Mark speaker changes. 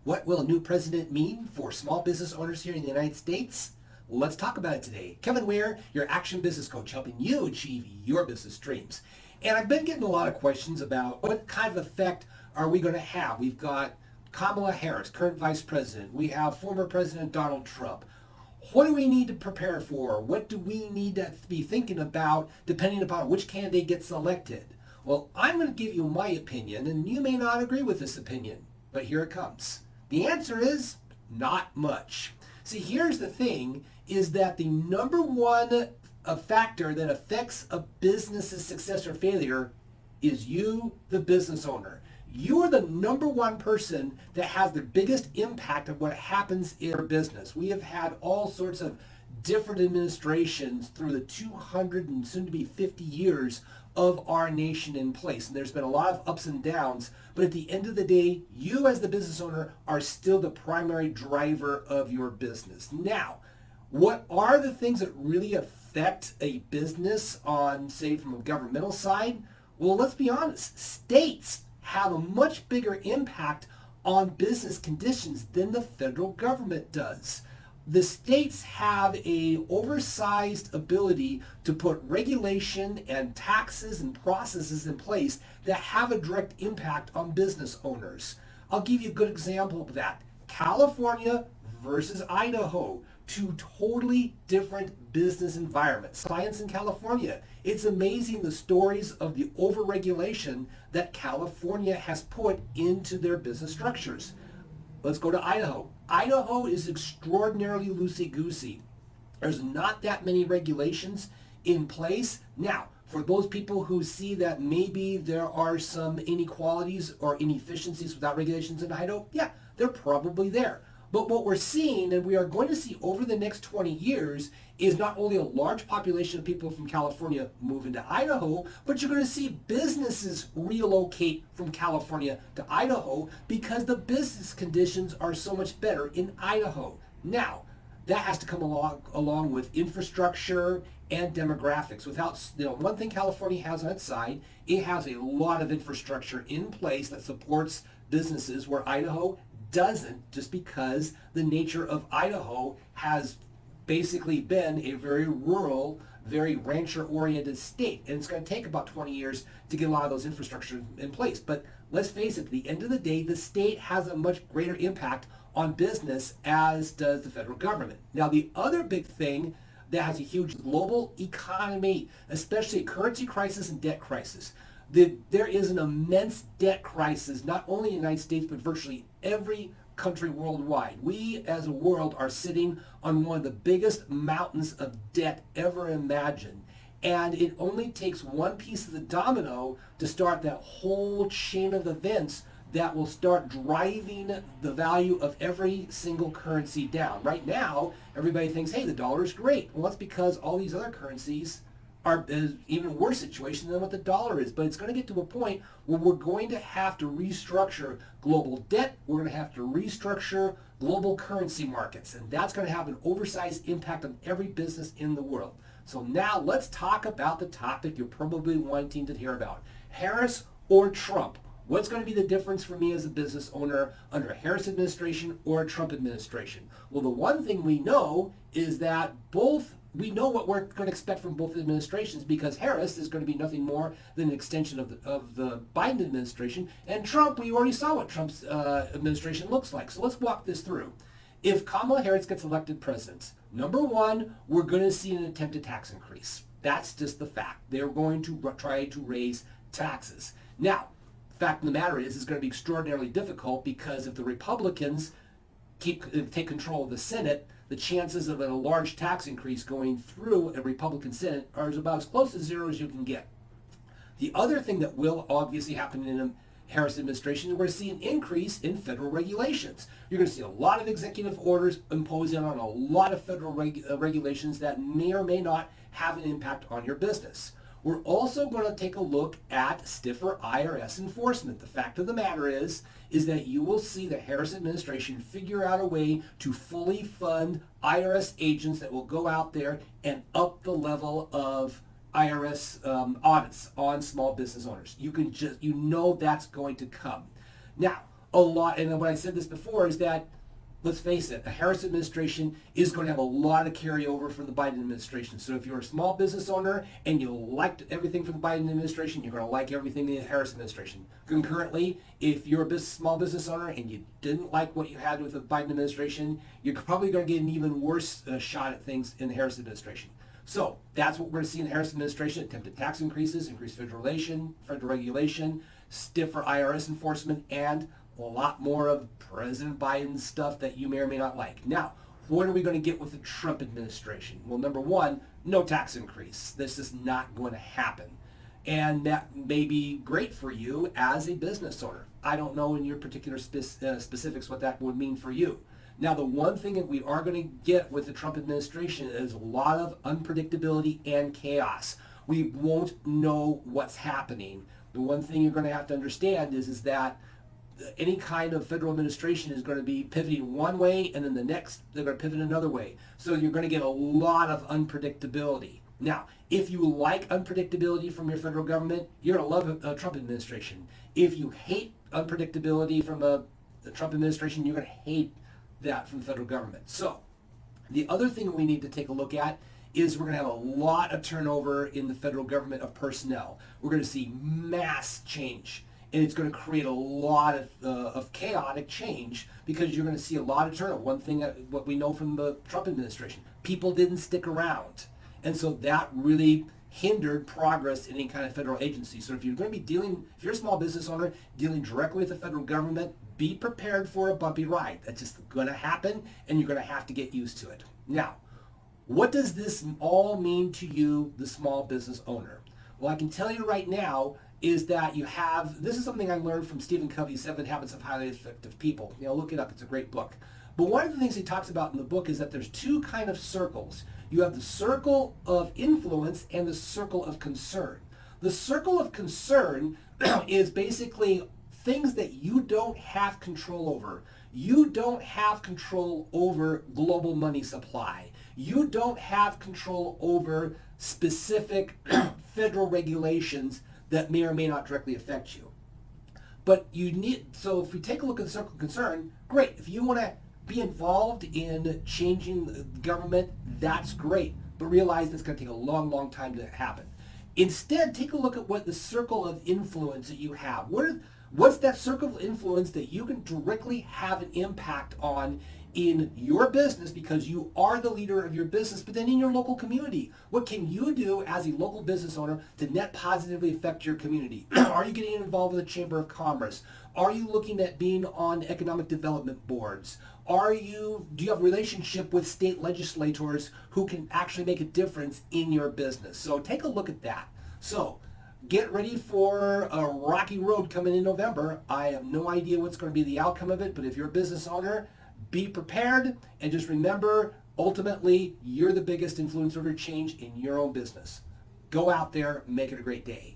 Speaker 1: What will a new president mean for small business owners here in the United States? Let's talk about it today. Kevin Weir, your action business coach, helping you achieve your business dreams. And I've been getting a lot of questions about what kind of effect are we going to have. We've got Kamala Harris, current vice president. We have former President Donald Trump. What do we need to prepare for? What do we need to be thinking about depending upon which candidate gets elected? Well, I'm going to give you my opinion, and you may not agree with this opinion, but here it comes. The answer is not much. See, here's the thing, is that the number one factor that affects a business's success or failure is you, the business owner. You are the number one person that has the biggest impact of what happens in your business. We have had all sorts of different administrations through the 200 and soon to be 50 years of our nation in place. And there's been a lot of ups and downs, but at the end of the day, you as the business owner are still the primary driver of your business. Now, what are the things that really affect a business on, say, from a governmental side? Well, let's be honest, states have a much bigger impact on business conditions than the federal government does. The states have a oversized ability to put regulation and taxes and processes in place that have a direct impact on business owners. I'll give you a good example of that. California versus Idaho, two totally different business environments. Clients in California, it's amazing the stories of the overregulation that California has put into their business structures. Let's go to Idaho. Idaho is extraordinarily loosey-goosey. There's not that many regulations in place. Now, for those people who see that maybe there are some inequalities or inefficiencies without regulations in Idaho, yeah, they're probably there. But what we're seeing, and we are going to see over the next 20 years, is not only a large population of people from California move into Idaho, but you're going to see businesses relocate from California to Idaho because the business conditions are so much better in Idaho. Now, that has to come along with infrastructure and demographics. Without, one thing California has on its side, it has a lot of infrastructure in place that supports businesses where Idaho doesn't, just because the nature of Idaho has basically been a very rural, very rancher-oriented state. And it's going to take about 20 years to get a lot of those infrastructure in place. But let's face it, at the end of the day, the state has a much greater impact on business, as does the federal government. Now, the other big thing that has a huge global economy, especially currency crisis and debt crisis. There is an immense debt crisis, not only in the United States, but virtually every country worldwide. We as a world are sitting on one of the biggest mountains of debt ever imagined. And it only takes one piece of the domino to start that whole chain of events that will start driving the value of every single currency down. Right now, everybody thinks, hey, the dollar is great. Well, that's because all these other currencies are in even worse situation than what the dollar is. But it's going to get to a point where we're going to have to restructure global debt. We're going to have to restructure global currency markets. And that's going to have an oversized impact on every business in the world. So now let's talk about the topic you're probably wanting to hear about. Harris or Trump? What's going to be the difference for me as a business owner under a Harris administration or a Trump administration? Well, the one thing we know is that we know what we're going to expect from both administrations, because Harris is going to be nothing more than an extension of the Biden administration. And Trump, we already saw what Trump's administration looks like. So let's walk this through. If Kamala Harris gets elected president, number one, we're going to see an attempted tax increase. That's just the fact. They're going to try to raise taxes. Now, the fact of the matter is, it's going to be extraordinarily difficult, because if the Republicans take control of the Senate, the chances of a large tax increase going through a Republican Senate are about as close to zero as you can get. The other thing that will obviously happen in a Harris administration is we're going to see an increase in federal regulations. You're going to see a lot of executive orders imposing on a lot of federal regulations that may or may not have an impact on your business. We're also going to take a look at stiffer IRS enforcement. The fact of the matter is that you will see the Harris administration figure out a way to fully fund IRS agents that will go out there and up the level of IRS audits on small business owners. You know that's going to come. Now, a lot, and when I said this before, is that, let's face it, the Harris administration is going to have a lot of carryover from the Biden administration. So if you're a small business owner and you liked everything from the Biden administration, you're going to like everything in the Harris administration. Concurrently, if you're a small business owner and you didn't like what you had with the Biden administration, you're probably going to get an even worse shot at things in the Harris administration. So that's what we're going to see in the Harris administration: attempted tax increases, increased federal regulation, stiffer IRS enforcement, and a lot more of President Biden's stuff that you may or may not like. Now, what are we going to get with the Trump administration? Well, number one, no tax increase. This is not going to happen. And that may be great for you as a business owner. I don't know in your particular specifics what that would mean for you. Now, the one thing that we are going to get with the Trump administration is a lot of unpredictability and chaos. We won't know what's happening. The one thing you're going to have to understand is that any kind of federal administration is going to be pivoting one way, and then the next they're going to pivot another way. So you're going to get a lot of unpredictability. Now, if you like unpredictability from your federal government, you're going to love a Trump administration. If you hate unpredictability from the Trump administration, you're going to hate that from the federal government. So the other thing we need to take a look at is we're going to have a lot of turnover in the federal government of personnel. We're going to see mass change. And it's going to create a lot of chaotic change because you're going to see a lot of turnover. One thing what we know from the Trump administration, people didn't stick around. And so that really hindered progress in any kind of federal agency. So if you're going to be if you're a small business owner dealing directly with the federal government, be prepared for a bumpy ride. That's just going to happen, and you're going to have to get used to it. Now, what does this all mean to you, the small business owner? Well, I can tell you right now is that this is something I learned from Stephen Covey's 7 Habits of Highly Effective People. Look it up. It's a great book. But one of the things he talks about in the book is that there's two kind of circles. You have the circle of influence and the circle of concern. The circle of concern is basically things that you don't have control over. You don't have control over global money supply. You don't have control over specific federal regulations that may or may not directly affect you. But so if we take a look at the circle of concern, great. If you want to be involved in changing the government, that's great. But realize that's going to take a long, long time to happen. Instead, take a look at what the circle of influence that you have. What's that circle of influence that you can directly have an impact on in your business because you are the leader of your business, but then in your local community? What can you do as a local business owner to net positively affect your community? Are you getting involved with the Chamber of Commerce? Are you looking at being on economic development boards? Do you have a relationship with state legislators who can actually make a difference in your business? So take a look at that. So get ready for a rocky road coming in November. I have no idea what's going to be the outcome of it, but if you're a business owner, be prepared, and just remember, ultimately, you're the biggest influencer of change in your own business. Go out there, make it a great day.